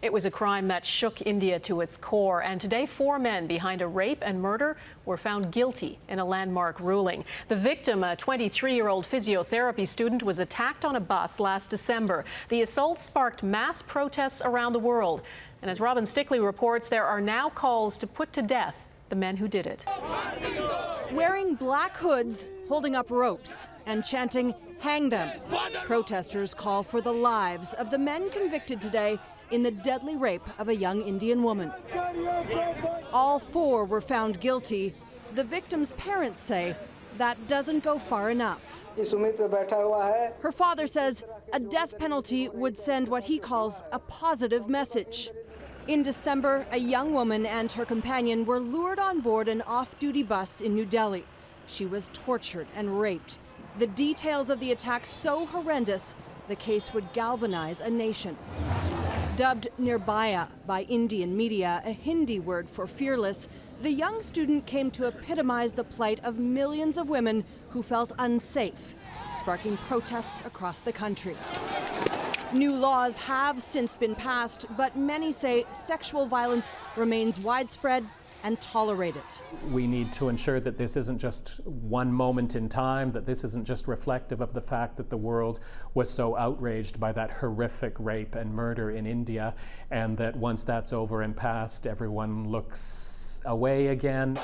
It was a crime that shook India to its core, and today 4 men behind a rape and murder were found guilty in a landmark ruling. The victim, a 23-year-old physiotherapy student, was attacked on a bus last December. The assault sparked mass protests around the world. And as Robin Stickley reports, there are now calls to put to death the men who did it. Wearing black hoods, holding up ropes, and chanting, "Hang them." Protesters call for the lives of the men convicted today in the deadly rape of a young Indian woman. All 4 were found guilty. The victim's parents say that doesn't go far enough. Her father says a death penalty would send what he calls a positive message. In December, a young woman and her companion were lured on board an off-duty bus in New Delhi. She was tortured and raped. The details of the attack so horrendous, the case would galvanize a nation. Dubbed Nirbhaya by Indian media, a Hindi word for fearless, the young student came to epitomize the plight of millions of women who felt unsafe, sparking protests across the country. New laws have since been passed, but many say sexual violence remains widespread and tolerated. We need to ensure that this isn't just one moment in time, that this isn't just reflective of the fact that the world was so outraged by that horrific rape and murder in India, and that once that's over and past, everyone looks away again.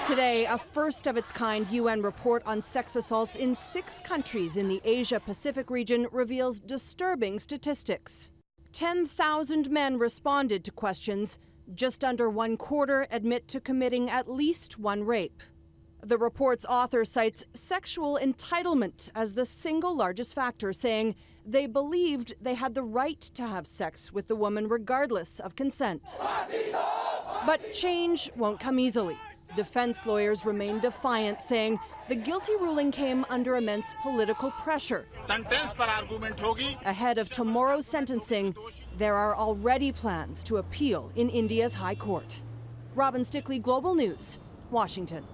Today, a first of its kind UN report on sex assaults in 6 countries in the Asia-Pacific region reveals disturbing statistics. 10,000 men responded to questions. Just under 1/4 admit to committing at least one rape. The report's author cites sexual entitlement as the single largest factor, saying they believed they had the right to have sex with the woman regardless of consent. But change won't come easily. Defense lawyers remain defiant, saying the guilty ruling came under immense political pressure. Ahead of tomorrow's sentencing, there are already plans to appeal in India's High Court. Robin Stickley, Global News, Washington.